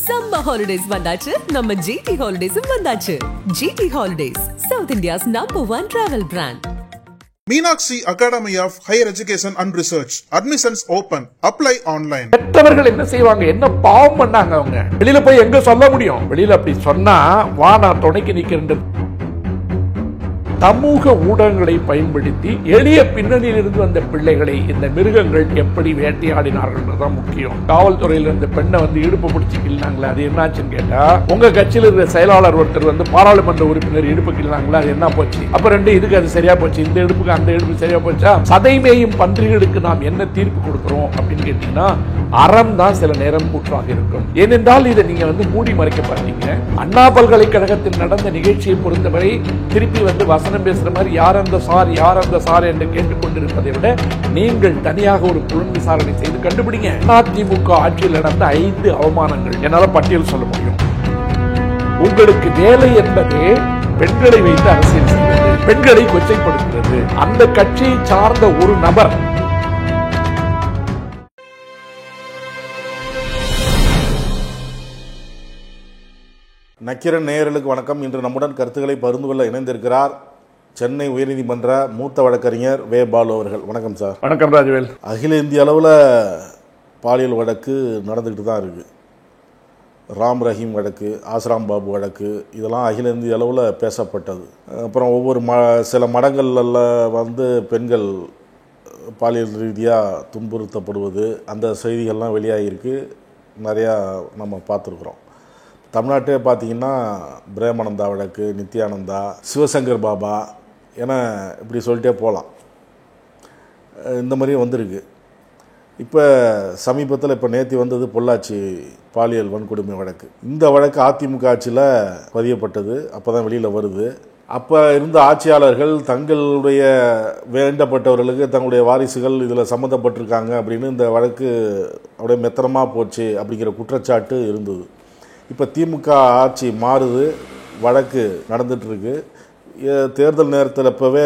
Summer holidays வந்தாச்சு, நம்ம GT Holidays வந்தாச்சு. GT Holidays, South India's #1 travel brand. Meenakshi Academy of Higher Education and Research. Admissions open. Apply online. பெற்றவர்கள் என்ன செய்வாங்க, என்ன பாவம் பண்ணாங்க அவங்க? வெளியில போய் எங்க சொல்ல முடியும்? வெளியில அப்படி சொன்னா வா நான் துணைக்கு நிக்கிறேன். சமூக ஊடகங்களை பயன்படுத்தி எளிய பின்னணியில் இருந்து வந்த பிள்ளைகளை இந்த மிருகங்கள் எப்படி வேட்டையாடினார்கள் தான் முக்கியம். காவல்துறையில இருந்த பெண்ணை இடுப்பு பிடிச்சி கிள்ளாங்களே, அது என்னாச்சுன்னு கேட்டா உங்க கட்சியில் இருக்கிற செயலாளர் ஒருத்தர் பாராளுமன்ற உறுப்பினர் இடுப்பு கிள்ளாங்களா, அது என்ன போச்சு? அப்ப ரெண்டு இதுக்கு அது சரியா போச்சு, இந்த இடுப்புக்கு அந்த இடுப்பு சரியா போச்சா? சதைமேயும் பன்றிகளுக்கு நாம் என்ன தீர்ப்பு கொடுக்கிறோம் அப்படின்னு கேட்டீங்கன்னா அறம் தான் சில நேரம் கூற்றாக இருக்கும். ஏனென்றால் இதை நீங்க மூடி மறைக்க பார்த்தீங்க. அண்ணா பல்கலைக்கழகத்தில் நடந்த நிகழ்ச்சியை பொறுத்தவரை திருப்பி வசனம் பேசுற மாதிரி யார் அந்த சார் என்று கேட்டுக்கொண்டிருப்பதை விட நீங்கள் தனியாக ஒரு புலன் விசாரணை செய்து கண்டுபிடிங்க. அதிமுக ஆட்சியில் நடந்த 5 அவமானங்கள் என்னால பட்டியல் சொல்ல முடியும். உங்களுக்கு வேலை என்பது பெண்களை வைத்து அரசியல் செய்வது, பெண்களை கொச்சைப்படுத்துவது. அந்த கட்சியை சார்ந்த ஒரு நபர் நக்கிரன் நேயர்களுக்கு வணக்கம். இன்று நம்முடன் கருத்துக்களை பகிர்ந்து கொள்ள இணைந்திருக்கிறார் சென்னை உயர்நீதிமன்ற மூத்த வழக்கறிஞர் வே பாலு அவர்கள். வணக்கம் சார். வணக்கம் ராஜவேல். அகில இந்திய அளவில் பாலியல் வழக்கு நடந்துக்கிட்டு தான் இருக்குது. ராம் ரஹீம் வழக்கு, ஆஸ்ராம் பாபு வழக்கு, இதெல்லாம் அகில இந்திய அளவில் பேசப்பட்டது. அப்புறம் ஒவ்வொரு சில மடங்களில் பெண்கள் பாலியல் ரீதியாக துன்புறுத்தப்படுவது, அந்த செய்திகள்லாம் வெளியாகிருக்கு. நிறையா நம்ம பார்த்துருக்குறோம். தமிழ்நாட்டே பார்த்திங்கன்னா பிரேமானந்தா வழக்கு, நித்யானந்தா, சிவசங்கர் பாபா என இப்படி சொல்லிட்டே போகலாம். இந்த மாதிரி வந்திருக்கு. இப்போ சமீபத்தில் நேற்று வந்தது பொள்ளாச்சி பாலியல் வன்கொடுமை வழக்கு. இந்த வழக்கு அதிமுக ஆட்சியில் பதியப்பட்டது. அப்போ தான் வெளியில் வருது. அப்போ இருந்த ஆட்சியாளர்கள் தங்களுடைய வேண்டப்பட்டவர்களுக்கு தங்களுடைய வாரிசுகள் இதில் சம்மந்தப்பட்டிருக்காங்க அப்படின்னு இந்த வழக்கு அப்படியே மெத்தனமாக போச்சு அப்படிங்கிற குற்றச்சாட்டு இருந்தது. இப்போ திமுக ஆட்சி மாறுது, வழக்கு நடந்துகிட்ருக்கு. தேர்தல் நேரத்தில் இப்போவே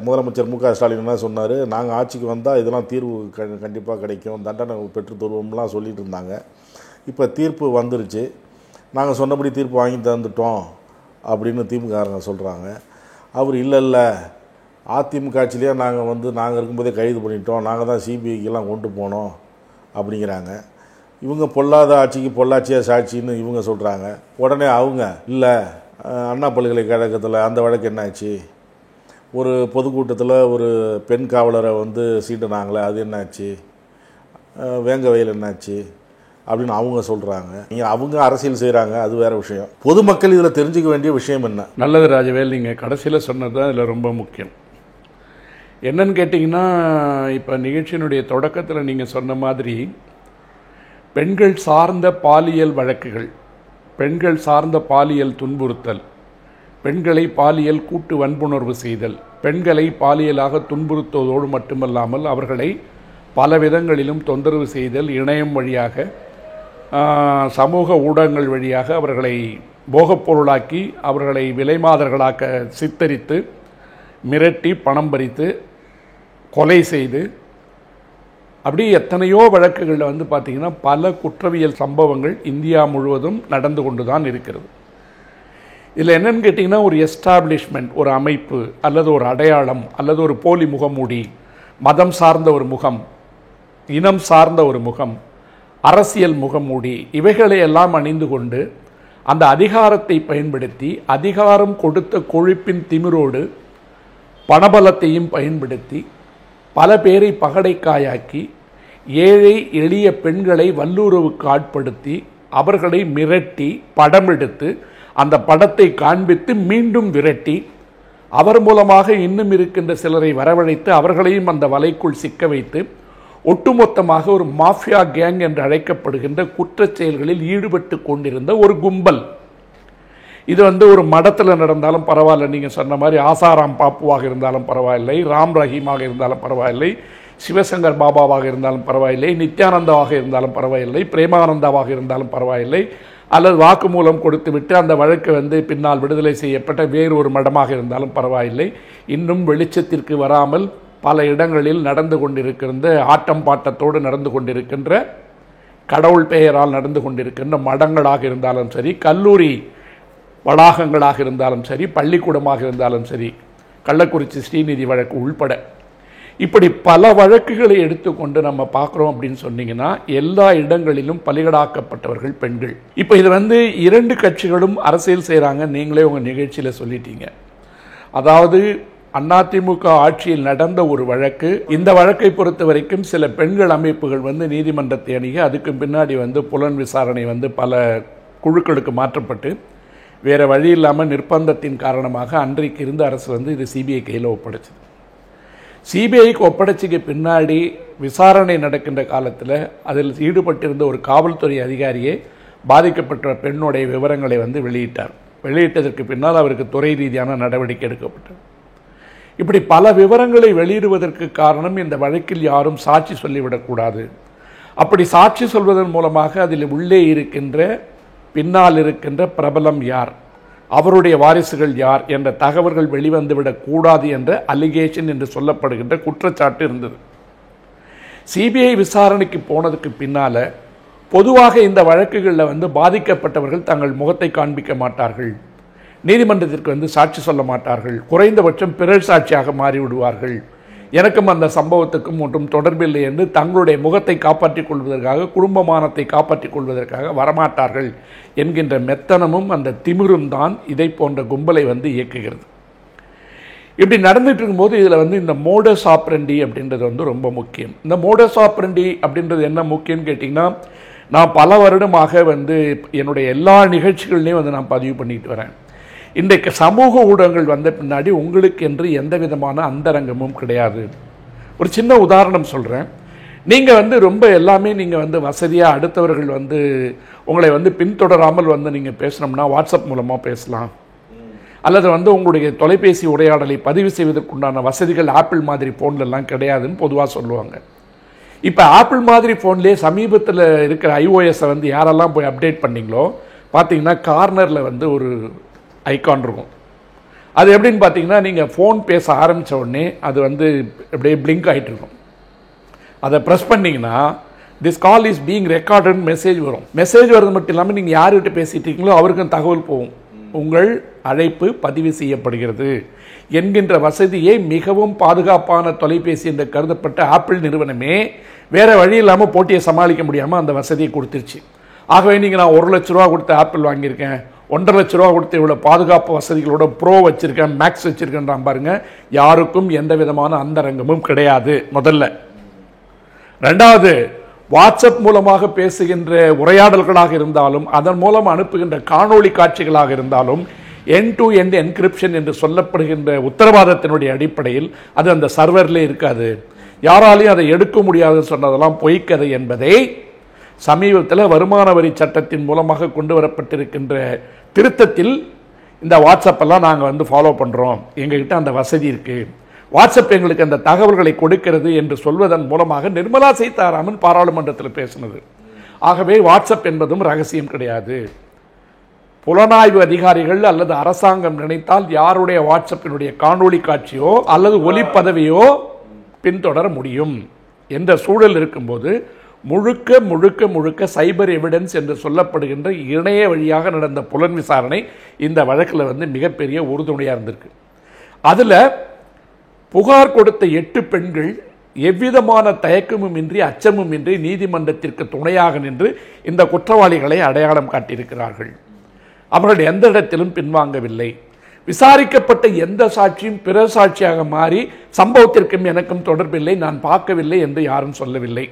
முதலமைச்சர் மு.க. ஸ்டாலின் என்ன சொன்னார், நாங்கள் ஆட்சிக்கு வந்தால் இதெல்லாம் தீர்வு கண்டிப்பாக கிடைக்கும், தண்டனை பெற்று தருவோம்லாம் சொல்லிட்டு இருந்தாங்க. இப்போ தீர்ப்பு வந்துருச்சு, நாங்கள் சொன்னபடி தீர்ப்பு வாங்கி தந்துட்டோம் அப்படின்னு திமுககாரங்க சொல்கிறாங்க. அவர் இல்லை அதிமுக ஆட்சியிலேயே நாங்கள் இருக்கும்போதே கைது பண்ணிட்டோம், நாங்கள் தான் சிபிஐக்கெல்லாம் கொண்டு போனோம் அப்படிங்கிறாங்க. இவங்க பொல்லாத ஆட்சிக்கு பொள்ளாச்சியாக சாட்சின்னு இவங்க சொல்கிறாங்க. உடனே அவங்க இல்லை அண்ணா பல்கலைக்கழகத்தில் அந்த வழக்கு என்னாச்சு, ஒரு பொதுக்கூட்டத்தில் ஒரு பெண் காவலரை சீண்டுனாங்களே அது என்னாச்சு, வேங்க வயல் என்னாச்சு அப்படின்னு அவங்க சொல்கிறாங்க. அவங்க அரசியல் செய்கிறாங்க, அது வேறு விஷயம். பொதுமக்கள் இதில் தெரிஞ்சுக்க வேண்டிய விஷயம் என்ன? நல்லது ராஜவேல், நீங்கள் கடைசியில் சொன்னது தான் இதில் ரொம்ப முக்கியம். என்னன்னு கேட்டிங்கன்னா, இப்போ நிகழ்ச்சியினுடைய தொடக்கத்தில் நீங்கள் சொன்ன மாதிரி பெண்கள் சார்ந்த பாலியல் வழக்குகள், பெண்கள் சார்ந்த பாலியல் துன்புறுத்தல், பெண்களை பாலியல் கூட்டு வன்புணர்வு செய்தல், பெண்களை பாலியலாக துன்புறுத்துவதோடு மட்டுமல்லாமல் அவர்களை பல விதங்களிலும் தொந்தரவு செய்தல், இணையம் வழியாக சமூக ஊடகங்கள் வழியாக அவர்களை போகப்பொருளாக்கி அவர்களை விலைமாதர்களாக்க சித்தரித்து மிரட்டி பணம் பறித்து கொலை செய்து, அப்படி எத்தனையோ வழக்குகளில் பார்த்திங்கன்னா பல குற்றவியல் சம்பவங்கள் இந்தியா முழுவதும் நடந்து கொண்டு தான் இருக்கிறது. இதில் என்னென்னு கேட்டிங்கன்னா, ஒரு எஸ்டாப்ளிஷ்மெண்ட், ஒரு அமைப்பு அல்லது ஒரு அடையாளம் அல்லது ஒரு போலி முகமூடி, மதம் சார்ந்த ஒரு முகம், இனம் சார்ந்த ஒரு முகம், அரசியல் முகமூடி, இவைகளை எல்லாம் அணிந்து கொண்டு அந்த அதிகாரத்தை பயன்படுத்தி, அதிகாரம் கொடுத்த கொழுப்பின் திமிரோடு பணபலத்தையும் பயன்படுத்தி பல பேரை பகடைக்காயாக்கி ஏழை எளிய பெண்களை வல்லுறவுக்கு ஆட்படுத்தி அவர்களை மிரட்டி படம் எடுத்து அந்த படத்தை காண்பித்து மீண்டும் விரட்டி அவர் மூலமாக இன்னும் இருக்கின்ற சிலரை வரவழைத்து அவர்களையும் அந்த வலைக்குள் சிக்க வைத்து ஒட்டுமொத்தமாக ஒரு மாஃபியா கேங் என்று அழைக்கப்படுகின்ற குற்றச் செயல்களில் ஈடுபட்டு கொண்டிருந்த ஒரு கும்பல். இது ஒரு மடத்தில் நடந்தாலும் பரவாயில்லை, நீங்கள் சொன்ன மாதிரி ஆசாராம் பாப்புவாக இருந்தாலும் பரவாயில்லை, ராம் ரஹீமாக இருந்தாலும் பரவாயில்லை, சிவசங்கர் பாபாவாக இருந்தாலும் பரவாயில்லை, நித்யானந்தாவாக இருந்தாலும் பரவாயில்லை, பிரேமானந்தாவாக இருந்தாலும் பரவாயில்லை, அல்லது வாக்குமூலம் கொடுத்து விட்டு அந்த வழக்கு பின்னால் விடுதலை செய்யப்பட்ட வேறு ஒரு மடமாக இருந்தாலும் பரவாயில்லை, இன்னும் வெளிச்சத்திற்கு வராமல் பல இடங்களில் நடந்து கொண்டிருக்கின்ற ஆட்டம் பாட்டத்தோடு நடந்து கொண்டிருக்கின்ற கடவுள் பெயரால் நடந்து கொண்டிருக்கின்ற மடங்களாக இருந்தாலும் சரி, கல்லூரி வளாகங்களாக இருந்தாலும் சரி, பள்ளிக்கூடமாக இருந்தாலும் சரி, கள்ளக்குறிச்சி ஸ்ரீநிதி வழக்கு உள்பட இப்படி பல வழக்குகளை எடுத்துக்கொண்டு நம்ம பார்க்குறோம் அப்படின்னு சொன்னீங்கன்னா எல்லா இடங்களிலும் பலிகடாக்கப்பட்டவர்கள் பெண்கள். இப்போ இது இரண்டு கட்சிகளும் அரசியல் செய்கிறாங்க. நீங்களே உங்கள் நிகழ்ச்சியில் சொல்லிட்டீங்க. அதாவது அதிமுக ஆட்சியில் நடந்த ஒரு வழக்கு. இந்த வழக்கை பொறுத்த வரைக்கும் சில பெண்கள் அமைப்புகள் நீதிமன்றத்தை அணுகி அதுக்கு பின்னாடி புலன் விசாரணை பல குழுக்களுக்கு மாற்றப்பட்டு வேறு வழி இல்லாமல் நிர்பந்தத்தின் காரணமாக அன்றைக்கு இருந்த அரசு இது சிபிஐ கையில் ஒப்படைச்சது. சிபிஐக்கு ஒப்படைச்சிக்கு பின்னாடி விசாரணை நடக்கின்ற காலத்தில் அதில் ஈடுபட்டிருந்த ஒரு காவல்துறை அதிகாரியே பாதிக்கப்பட்ட பெண்ணுடைய விவரங்களை வெளியிட்டார். வெளியிட்டதற்கு பின்னால் அவருக்கு துறை ரீதியான நடவடிக்கை எடுக்கப்பட்டது. இப்படி பல விவரங்களை வெளியிடுவதற்கு காரணம் இந்த வழக்கில் யாரும் சாட்சி சொல்லிவிடக்கூடாது. அப்படி சாட்சி சொல்வதன் மூலமாக அதில் உள்ளே இருக்கின்ற பின்னால் இருக்கின்ற பிரபலம் யார், அவருடைய வாரிசுகள் யார் என்ற தகவல்கள் வெளிவந்துவிடக் கூடாது என்ற அலிகேஷன் என்று சொல்லப்படுகின்ற குற்றச்சாட்டு இருந்தது. சிபிஐ விசாரணைக்கு போனதுக்கு பின்னால பொதுவாக இந்த வழக்குகளில் பாதிக்கப்பட்டவர்கள் தங்கள் முகத்தை காண்பிக்க மாட்டார்கள், நீதிமன்றத்திற்கு சாட்சி சொல்ல மாட்டார்கள், குறைந்தபட்சம் பிறர் சாட்சியாக மாறிவிடுவார்கள், எனக்கும் அந்த சம்பவத்துக்கும் ஒன்றும் தொடர்பில்லை என்று தங்களுடைய முகத்தை காப்பாற்றிக் கொள்வதற்காக, குடும்பமானத்தை காப்பாற்றிக் கொள்வதற்காக வரமாட்டார்கள் என்கின்ற மெத்தனமும் அந்த திமிரும் தான் இதை போன்ற கும்பலை இயக்குகிறது. இப்படி நடந்துட்டு இருக்கும்போது இதில் இந்த மோடஸ் ஆப்ரண்டி அப்படின்றது ரொம்ப முக்கியம். இந்த மோடஸ் ஆப்ரண்டி அப்படின்றது என்ன முக்கியம்னு கேட்டிங்கன்னா, நான் பல வருடமாக என்னுடைய எல்லா நிகழ்ச்சிகள்லையும் நான் பதிவு பண்ணிட்டு வரேன். இன்றைக்கு சமூக ஊடகங்கள் வந்த பின்னாடி உங்களுக்கு என்று எந்த விதமான அந்தரங்கமும் கிடையாது. ஒரு சின்ன உதாரணம் சொல்கிறேன். நீங்கள் ரொம்ப எல்லாமே நீங்கள் வசதியாக அடுத்தவர்கள் உங்களை பின்தொடராமல் நீங்கள் பேசணும்னா வாட்ஸ்அப் மூலமாக பேசலாம், அல்லது உங்களுடைய தொலைபேசி உரையாடலை பதிவு செய்வதற்குண்டான வசதிகள் ஆப்பிள் மாதிரி ஃபோன்லலாம் கிடையாதுன்னு பொதுவாக சொல்லுவாங்க. இப்போ ஆப்பிள் மாதிரி ஃபோன்லேயே சமீபத்தில் இருக்கிற iOS யாரெல்லாம் போய் அப்டேட் பண்ணிங்களோ பார்த்தீங்கன்னா கார்னரில் ஒரு ஐக்கான் இருக்கும். அது எப்படின்னு பார்த்தீங்கன்னா, நீங்கள் ஃபோன் பேச ஆரம்பித்த உடனே அது அப்படியே பிளிங்க் ஆகிட்டு இருக்கும். அதை ப்ரெஸ் பண்ணிங்கன்னா திஸ் கால் இஸ் பீங் ரெக்கார்டுன்னு மெசேஜ் வரும். மெசேஜ் வர்றது மட்டும் இல்லாமல் நீங்கள் யார்கிட்ட பேசிட்டு இருக்கீங்களோ அவருக்கும் தகவல் போகும், உங்கள் அழைப்பு பதிவு செய்யப்படுகிறது என்கின்ற வசதியை மிகவும் பாதுகாப்பான தொலைபேசி என்று கருதப்பட்ட ஆப்பிள் நிறுவனமே வேறு வழி இல்லாமல் போட்டியை சமாளிக்க முடியாமல் அந்த வசதியை கொடுத்துருச்சு. ஆகவே நீங்கள் நான் 1 லட்ச ரூபா கொடுத்து ஆப்பிள் வாங்கியிருக்கேன், 1.5 லட்ச ரூபா கொடுத்து இவ்வளோ பாதுகாப்பு வசதிகளோட ப்ரோ வச்சிருக்கேன், மேக்ஸ் வச்சிருக்கேன்றான் பாருங்க. யாருக்கும் எந்த விதமான அந்தரங்கமும் கிடையாது முதல்ல. ரெண்டாவது, வாட்ஸ்அப் மூலமாக பேசுகின்ற உரையாடல்களாக இருந்தாலும் அதன் மூலம் அனுப்புகின்ற காணொளி காட்சிகளாக இருந்தாலும் எண்ட் டு எண்ட் என்கிரிப்ஷன் என்று சொல்லப்படுகின்ற உத்தரவாதத்தினுடைய அடிப்படையில் அது அந்த சர்வரில் இருக்காது. யாராலையும் அதை எடுக்க முடியாதுன்னு சொன்னதெல்லாம் பொய்க்கதை என்பதை சமீபத்தில் வருமான வரி சட்டத்தின் மூலமாக கொண்டு வரப்பட்டிருக்கின்ற திருத்தத்தில் இந்த வாட்ஸ்அப்பெல்லாம் நாங்கள் ஃபாலோ பண்ணுறோம், எங்ககிட்ட அந்த வசதி இருக்குது, வாட்ஸ்அப் எங்களுக்கு அந்த தகவல்களை கொடுக்கிறது என்று சொல்வதன் மூலமாக நிர்மலா சீதாராமன் பாராளுமன்றத்தில் பேசினது. ஆகவே வாட்ஸ்அப் என்பதும் ரகசியம் கிடையாது. புலனாய்வு அதிகாரிகள் அல்லது அரசாங்கம் நினைத்தால் யாருடைய வாட்ஸ்அப்பினுடைய காணொளி காட்சியோ அல்லது ஒலிப்பதவியோ பின்தொடர முடியும் என்ற சூழல் இருக்கும்போது முழுக்க முழுக்க முழுக்க சைபர் எவிடன்ஸ் என்று சொல்லப்படுகின்ற இணைய வழியாக நடந்த புலன் விசாரணை இந்த வழக்கில் மிகப்பெரிய உறுதுணையாக இருந்திருக்கு. அதில் புகார் கொடுத்த 8 பெண்கள் எவ்விதமான தயக்கமும் இன்றி அச்சமும் இன்றி நீதிமன்றத்திற்கு துணையாக நின்று இந்த குற்றவாளிகளை அடையாளம் காட்டியிருக்கிறார்கள். அவர்கள் எந்த இடத்திலும் பின்வாங்கவில்லை. விசாரிக்கப்பட்ட எந்த சாட்சியும் பிற சாட்சியாக மாறி சம்பவத்திற்கும் எனக்கும் தொடர்பில்லை, நான் பார்க்கவில்லை என்று யாரும் சொல்லவில்லை.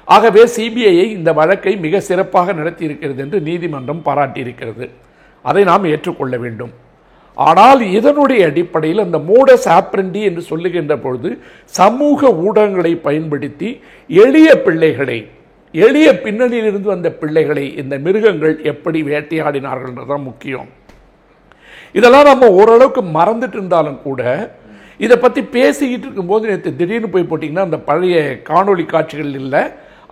ஆகவே சிபிஐ இந்த வழக்கை மிக சிறப்பாக நடத்தியிருக்கிறது என்று நீதிமன்றம் பாராட்டியிருக்கிறது. அதை நாம் ஏற்றுக்கொள்ள வேண்டும். ஆனால் இதனுடைய அடிப்படையில் அந்த மோடஸ் ஆப்ரண்டி என்று சொல்லுகின்ற பொழுது சமூக ஊடகங்களை பயன்படுத்தி எளிய பிள்ளைகளை, எளிய பின்னணியிலிருந்து வந்த பிள்ளைகளை இந்த மிருகங்கள் எப்படி வேட்டையாடினார்கள் என்றுதான் முக்கியம். இதெல்லாம் நம்ம ஓரளவுக்கு மறந்துட்டு இருந்தாலும் கூட இதை பற்றி பேசிக்கிட்டு இருக்கும்போது நேற்று திடீர்னு போய் போட்டிங்கன்னா அந்த பழைய காணொளி காட்சிகள் இல்லை,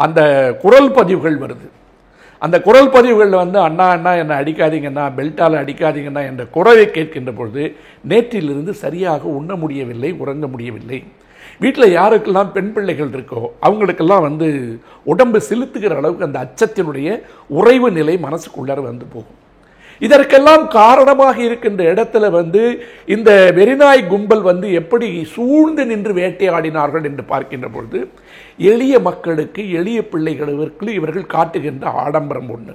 அந்த குரல் பதிவுகள் வருது. அந்த குரல் பதிவுகளில் அண்ணா அண்ணா என்னை அடிக்காதீங்கண்ணா, பெல்ட்டால் அடிக்காதீங்கண்ணா என்ற குரலை கேட்கின்ற பொழுது நேற்றிலிருந்து சரியாக உண்ண முடியவில்லை, உறங்க முடியவில்லை. வீட்டில் யாருக்கெல்லாம் பெண் பிள்ளைகள் இருக்கோ அவங்களுக்கெல்லாம் வந்து உடம்பு செலுத்துகிற அளவுக்கு அந்த அச்சத்தினுடைய உறைவு நிலை மனசுக்குள்ளார வந்து போகும். இதற்கெல்லாம் காரணமாக இருக்கின்ற இடத்துல வந்து இந்த வெறிநாய் கும்பல் வந்து எப்படி சூழ்ந்து நின்று வேட்டையாடினார்கள் என்று பார்க்கின்ற பொழுது எளிய மக்களுக்கு, எளிய பிள்ளைகளுக்கு இவர்கள் காட்டுகின்ற ஆடம்பரம் ஒன்று,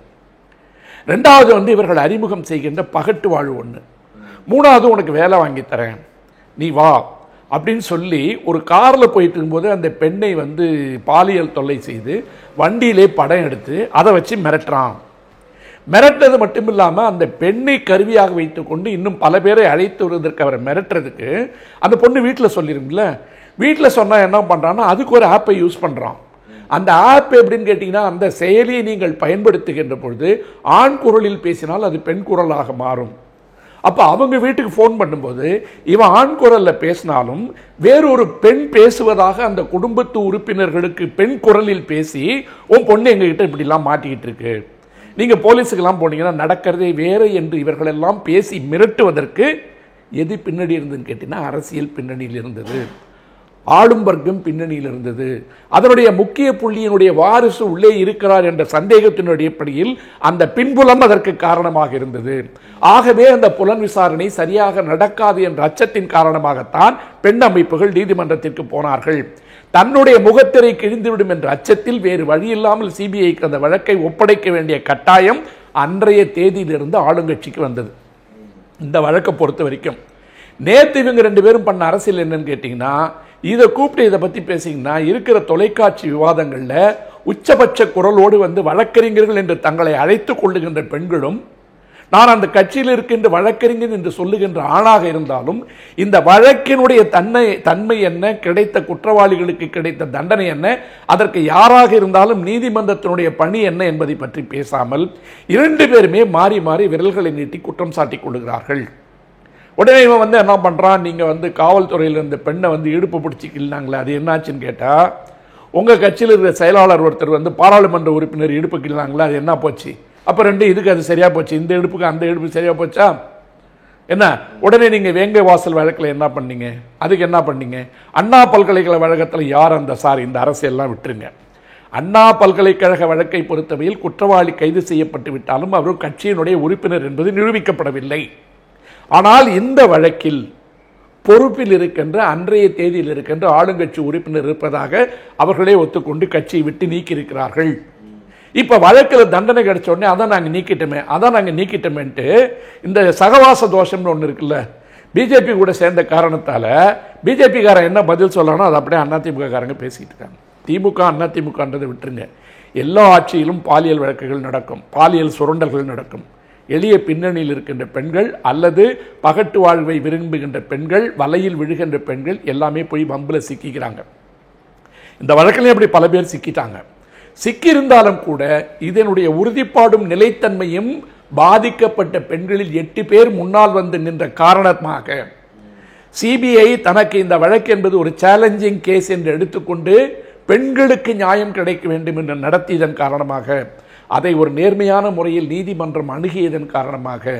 ரெண்டாவது வந்து இவர்கள் அறிமுகம் செய்கின்ற பகட்டு வாழ்வு ஒன்று, மூணாவது உனக்கு வேலை வாங்கி தரேன் நீ வா அப்படின்னு சொல்லி ஒரு காரில் போயிட்டு இருக்கும்போது அந்த பெண்ணை வந்து பாலியல் தொல்லை செய்து வண்டியிலே படம் எடுத்து அதை வச்சு மிரட்டுறான். மிரட்டுறது மட்டும் இல்லாமல் அந்த பெண்ணை கருவியாக வைத்துக்கொண்டு இன்னும் பல பேரை அழைத்து வருவதற்கு அவரை மிரட்டுறதுக்கு அந்த பொண்ணு வீட்டில் சொல்லிருங்கள, வீட்டில் சொன்னால் என்ன பண்ணுறான்னா அதுக்கு ஒரு ஆப்பை யூஸ் பண்ணுறான். அந்த ஆப் எப்படின்னு கேட்டிங்கன்னா அந்த செயலியை நீங்கள் பயன்படுத்துகின்ற பொழுது ஆண் குரலில் பேசினால் அது பெண் குரலாக மாறும். அப்போ அவங்க வீட்டுக்கு ஃபோன் பண்ணும்போது இவன் ஆண் குரலில் பேசினாலும் வேறொரு பெண் பேசுவதாக அந்த குடும்பத்து உறுப்பினர்களுக்கு பெண் குரலில் பேசி உன் பொண்ணு எங்ககிட்ட இப்படிலாம் மாட்டிக்கிட்டு இருக்கு, நீங்கள் போலீஸுக்கெல்லாம் போனீங்கன்னா நடக்கிறதே வேறு என்று இவர்களெல்லாம் பேசி மிரட்டுவதற்கு எது பின்னணி இருந்ததுன்னு கேட்டீங்கன்னா அரசியல் பின்னணியில் இருந்தது, ஆளும் வர்க்கம் பின்னணியில் இருந்தது. அதனுடைய முக்கிய புள்ளியினுடைய வாரிசு உள்ளே இருக்கிறார் என்ற சந்தேகத்தினுடைய அடிப்படையில் அந்த பின்புலம் அதற்கு காரணமாக இருந்தது. ஆகவே அந்த புலன் விசாரணை சரியாக நடக்காது என்ற அச்சத்தின் காரணமாகத்தான் பெண் அமைப்புகள் நீதிமன்றத்திற்கு போனார்கள். தன்னுடைய முகத்திரை கிழிந்துவிடும் என்ற அச்சத்தில் வேறு வழியில்லாமல் சிபிஐக்கு அந்த வழக்கை ஒப்படைக்க வேண்டிய கட்டாயம் அன்றைய தேதியிலிருந்து ஆளுங்கட்சிக்கு வந்தது. இந்த வழக்கை பொறுத்த வரைக்கும் நேற்று இவங்க ரெண்டு பேரும் பண்ண அரசியல் என்னன்னு கேட்டீங்கன்னா, இதை கூப்பிட்டு இதை பற்றி பேசிங்கன்னா இருக்கிற தொலைக்காட்சி விவாதங்களில் உச்சபட்ச குரலோடு வந்து வழக்கறிஞர்கள் என்று தங்களை அழைத்துக் கொள்ளுகின்ற பெண்களும், நான் அந்த கட்சியில் இருக்கின்ற வழக்கறிஞர் என்று சொல்லுகின்ற ஆணாக இருந்தாலும் இந்த வழக்கினுடைய தன்மை என்ன, கிடைத்த குற்றவாளிகளுக்கு கிடைத்த தண்டனை என்ன, அதற்கு யாராக இருந்தாலும் நீதிமன்றத்தினுடைய பணி என்ன என்பதை பற்றி பேசாமல் இரண்டு பேருமே மாறி மாறி விரல்களை நீட்டி குற்றம் சாட்டிக் கொள்கிறார்கள். உடனே இவன் வந்து என்ன பண்ணுறான், நீங்கள் வந்து காவல்துறையில் இருந்த பெண்ணை வந்து இடுப்பு பிடிச்சிக்கலாங்களே, அது என்னாச்சுன்னு கேட்டால் உங்கள் கட்சியில் இருக்கிற செயலாளர் ஒருத்தர் வந்து பாராளுமன்ற உறுப்பினர் இடுப்பு கிள்ளாங்களா, அது என்ன போச்சு, அப்போ ரெண்டு இதுக்கு அது சரியாக போச்சு, இந்த இடுப்புக்கு அந்த இடுப்பு சரியாக போச்சா என்ன? உடனே நீங்கள் வேங்கை வாசல் வழக்கில் என்ன பண்ணீங்க, அதுக்கு என்ன பண்ணீங்க? அண்ணா பல்கலைக்கழக வழக்கத்தில் யார் அந்த சார், இந்த அரசியல்லாம் விட்டுருங்க. அண்ணா பல்கலைக்கழக வழக்கை பொறுத்தவரையில் குற்றவாளி கைது செய்யப்பட்டு விட்டாலும் அவர் கட்சியினுடைய உறுப்பினர் என்பது நிரூபிக்கப்படவில்லை. ஆனால் இந்த வழக்கில் பொறுப்பில் இருக்கின்ற அன்றைய தேதியில் இருக்கின்ற ஆளுங்கட்சி உறுப்பினர் இருப்பதாக அவர்களே ஒத்துக்கொண்டு கட்சியை விட்டு நீக்கி இருக்கிறார்கள். இப்ப வழக்கில் தண்டனை கிடைச்ச உடனே அதான் நாங்கள் நீக்கிட்டோமேன்ட்டு இந்த சகவாச தோஷம்னு ஒன்று இருக்குல்ல, பிஜேபி கூட சேர்ந்த காரணத்தால பிஜேபி காரன் என்ன பதில் சொல்லணும் அதை அப்படியே அதிமுக காரங்க பேசிட்டு இருக்காங்க. திமுக அதிமுகன்றதை விட்டுருங்க, எல்லா ஆட்சியிலும் பாலியல் வழக்குகள் நடக்கும், பாலியல் சுரண்டல்கள் நடக்கும். எளிய பின்னணியில் இருக்கின்ற பெண்கள் அல்லது பகட்டு வாழ்வை விரும்புகின்ற பெண்கள், வலையில் விழுகின்ற பெண்கள் எல்லாமே போய் வம்பில் சிக்கிக்கிறாங்க. இந்த வழக்கிலையும் அப்படி பல பேர் சிக்கிட்டாங்க. சிக்கியிருந்தாலும் கூட இதனுடைய உறுதிப்பாடும் நிலைத்தன்மையும் பாதிக்கப்பட்ட பெண்களில் 8 பேர் முன்னால் வந்து நின்ற காரணமாக சிபிஐ தனக்கு இந்த வழக்கு என்பது ஒரு சேலஞ்சிங் கேஸ் என்று எடுத்துக்கொண்டு பெண்களுக்கு நியாயம் கிடைக்க வேண்டும் என்று நடத்தியதன் காரணமாக, அதை ஒரு நேர்மையான முறையில் நீதிமன்றம் அணுகியதன் காரணமாக,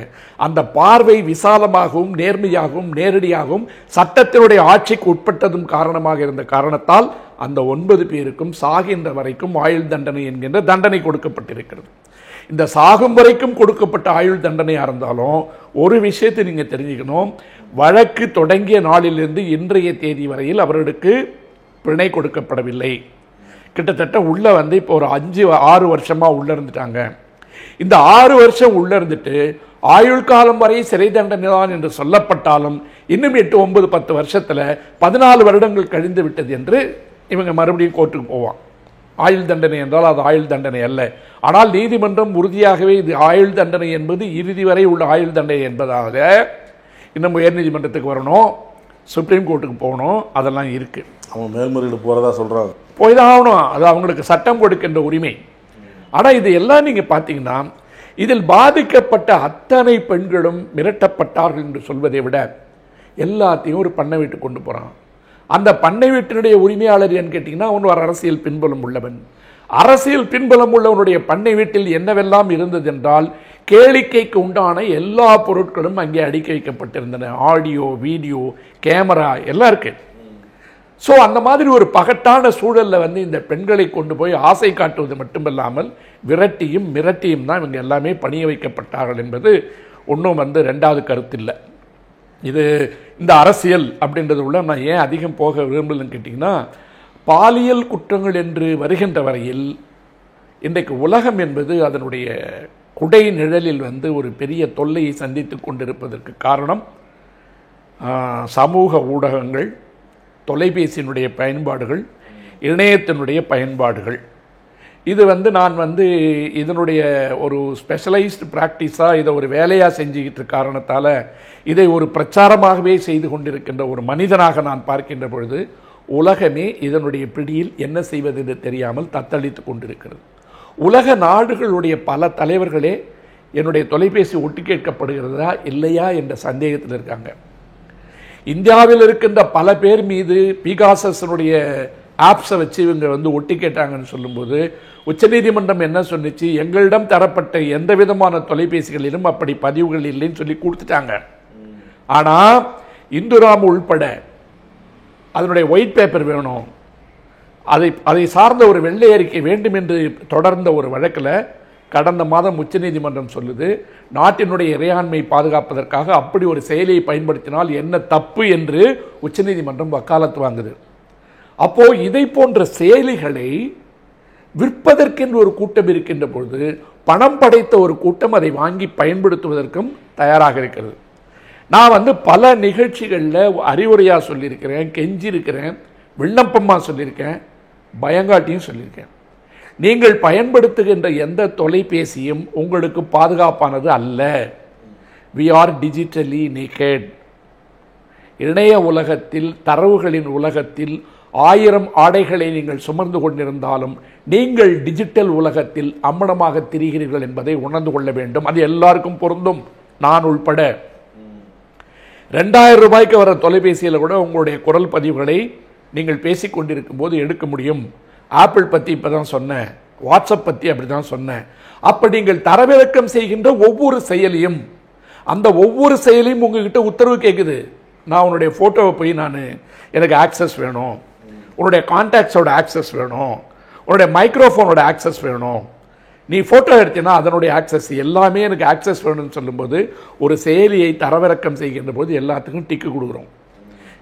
அந்த பார்வை விசாலமாகவும் நேர்மையாகவும் நேரடியாகவும் சட்டத்தினுடைய ஆட்சிக்கு உட்பட்டதும் காரணமாக இருந்த காரணத்தால் அந்த 9 பேருக்கும் சாகின்ற வரைக்கும் ஆயுள் தண்டனை என்கின்ற தண்டனை கொடுக்கப்பட்டிருக்கிறது. இந்த சாகும் வரைக்கும் கொடுக்கப்பட்ட ஆயுள் தண்டனையாக இருந்தாலும் ஒரு விஷயத்தை நீங்கள் தெரிஞ்சுக்கணும், வழக்கு தொடங்கிய நாளிலிருந்து இன்றைய தேதி வரையில் அவர்களுக்கு பிணை கொடுக்கப்படவில்லை. கிட்டத்தட்ட உள்ள வந்து இப்போ ஒரு 5-6 வருஷமா உள்ள இருந்துட்டாங்க. இந்த 6 வருஷம் உள்ள இருந்துட்டு ஆயுள் காலம் வரை சிறை தண்டனை தான் என்று சொல்லப்பட்டாலும் இன்னும் 8, 9, 10 வருஷத்துல 14 வருடங்கள் கழிந்து விட்டது என்று இவங்க மறுபடியும் கோர்ட்டுக்கு போவான். ஆயுள் தண்டனை என்றால் அது ஆயுள் தண்டனை அல்ல. ஆனால் நீதிமன்றம் உறுதியாகவே இது ஆயுள் தண்டனை என்பது இறுதி வரை உள்ள ஆயுள் தண்டனை என்பதாக இன்னும் உயர் நீதிமன்றத்துக்கு வரணும், சுப்ரீம் கோர்ட்டுக்கு போகணும், அதெல்லாம் இருக்கு. அவன் மேல்முறையீடு போறதா சொல்றாங்க, போய் தான் ஆகணும், அது அவங்களுக்கு சட்டம் கொடுக்கின்ற உரிமை. ஆனால் இது எல்லாம் நீங்க பார்த்தீங்கன்னா இதில் பாதிக்கப்பட்ட அத்தனை பெண்களும் மிரட்டப்பட்டார்கள் என்று சொல்வதை விட எல்லாத்தையும் ஒரு பண்ணை வீட்டு கொண்டு போறான். அந்த பண்ணை வீட்டினுடைய உரிமையாளர் என்று கேட்டீங்கன்னா அவன் ஒரு அரசியல் பின்புலம் உள்ளவன். அரசியல் பின்புலம் உள்ளவனுடைய பண்ணை வீட்டில் என்னவெல்லாம் இருந்தது என்றால் கேளிக்கைக்கு உண்டான எல்லா பொருட்களும் அங்கே அடுக்கி வைக்கப்பட்டிருந்தன. ஆடியோ, வீடியோ, கேமரா எல்லாம் இருக்கு. ஸோ அந்த மாதிரி ஒரு பகட்டான சூழலில் வந்து இந்த பெண்களை கொண்டு போய் ஆசை காட்டுவது மட்டுமல்லாமல் விரட்டியும் மிரட்டியும் தான் இவங்க எல்லாமே பணிய வைக்கப்பட்டார்கள் என்பது ஒன்றும் வந்து ரெண்டாவது கருத்து இல்லை. இது இந்த அரசியல் அப்படின்றது உள்ள நான் ஏன் அதிகம் போக விரும்பலன்னு கேட்டிங்கன்னா, பாலியல் குற்றங்கள் என்று வருகின்ற வரையில் இன்றைக்கு உலகம் என்பது அதனுடைய குடை நிழலில் வந்து ஒரு பெரிய தொல்லையை சந்தித்து கொண்டிருப்பதற்கு காரணம் சமூக ஊடகங்கள், தொலைபேசியினுடைய பயன்பாடுகள், இணையத்தினுடைய பயன்பாடுகள். இது வந்து நான் வந்து இதனுடைய ஒரு ஸ்பெஷலைஸ்டு ப்ராக்டிஸாக இதை ஒரு வேலையாக செஞ்சுக்கிட்டு காரணத்தால் இதை ஒரு பிரச்சாரமாகவே செய்து கொண்டிருக்கின்ற ஒரு மனிதனாக நான் பார்க்கின்ற பொழுது உலகமே இதனுடைய பிடியில் என்ன செய்வது என்று தெரியாமல் தத்தளித்து கொண்டிருக்கிறது. உலக நாடுகளுடைய பல தலைவர்களே என்னுடைய தொலைபேசி ஒட்டு கேட்கப்படுகிறதா இல்லையா என்ற சந்தேகத்தில் இருக்காங்க. இந்தியாவில் இருக்கின்ற பல பேர் மீது பிகாசஸனுடைய ஆப்ஸை வச்சு இவங்க வந்து ஒட்டி கேட்டாங்கன்னு சொல்லும்போது உச்சநீதிமன்றம் என்ன சொன்னிச்சு, எங்களிடம் தரப்பட்ட எந்த விதமான தொலைபேசிகளிலும் அப்படி பதிவுகள் இல்லைன்னு சொல்லி கொடுத்துட்டாங்க. ஆனால் இந்துராம் உள்பட அதனுடைய ஒயிட் பேப்பர் வேணும், அதை சார்ந்த ஒரு வெள்ளை அறிக்கை வேண்டும் என்று தொடர்ந்த ஒரு வழக்கில் கடந்த மாதம் உச்சநீதிமன்றம் சொல்லுது, நாட்டினுடைய இறையாண்மை பாதுகாப்பதற்காக அப்படி ஒரு செயலியை பயன்படுத்தினால் என்ன தப்பு என்று உச்சநீதிமன்றம் வக்காலத்து வாங்குது. அப்போ இதை போன்ற செயலிகளை விற்பதற்கென்று ஒரு கூட்டம் இருக்கின்ற பொழுது பணம் படைத்த ஒரு கூட்டம் அதை வாங்கி பயன்படுத்துவதற்கும் தயாராக இருக்கிறது. நான் வந்து பல நிகழ்ச்சிகளில் அறிவுரையாக சொல்லியிருக்கிறேன், கெஞ்சிருக்கிறேன், விண்ணப்பமாக சொல்லியிருக்கேன், பயங்காட்டியும் சொல்லியிருக்கேன். நீங்கள் பயன்படுத்துகின்ற எந்த தொலைபேசியும் உங்களுக்கு பாதுகாப்பானது அல்ல. we are digitally naked. இணைய உலகத்தில், தரவுகளின் உலகத்தில் 1000 ஆடைகளை நீங்கள் சுமந்து கொண்டிருந்தாலும் நீங்கள் டிஜிட்டல் உலகத்தில் அம்மனமாக திரிகிறீர்கள் என்பதை உணர்ந்து கொள்ள வேண்டும். அது எல்லாருக்கும் பொருந்தும், நான் உள்பட. 2000 ரூபாய்க்கு வர தொலைபேசியில் கூட உங்களுடைய குரல் பதிவுகளை நீங்கள் பேசிக்கொண்டிருக்கும் போது எடுக்க முடியும். ஆப்பிள் பற்றி இப்போ தான் சொன்னேன், வாட்ஸ்அப் பற்றி அப்படி தான் சொன்னேன். அப்போ நீங்கள் தரவிறக்கம் செய்கின்ற ஒவ்வொரு செயலியும், அந்த ஒவ்வொரு செயலியும் உங்ககிட்ட உத்தரவு கேட்குது. நான் உன்னுடைய ஃபோட்டோவை போய் எனக்கு ஆக்சஸ் வேணும், உன்னுடைய கான்டாக்ட்ஸோட ஆக்சஸ் வேணும், உன்னுடைய மைக்ரோஃபோனோட ஆக்சஸ் வேணும், நீ ஃபோட்டோ எடுத்தீங்கன்னா அதனுடைய ஆக்சஸ் எல்லாமே எனக்கு ஆக்சஸ் வேணும்னு சொல்லும்போது ஒரு செயலியை தரவிறக்கம் செய்கின்ற போது எல்லாத்துக்கும் டிக்கு கொடுக்குறோம்.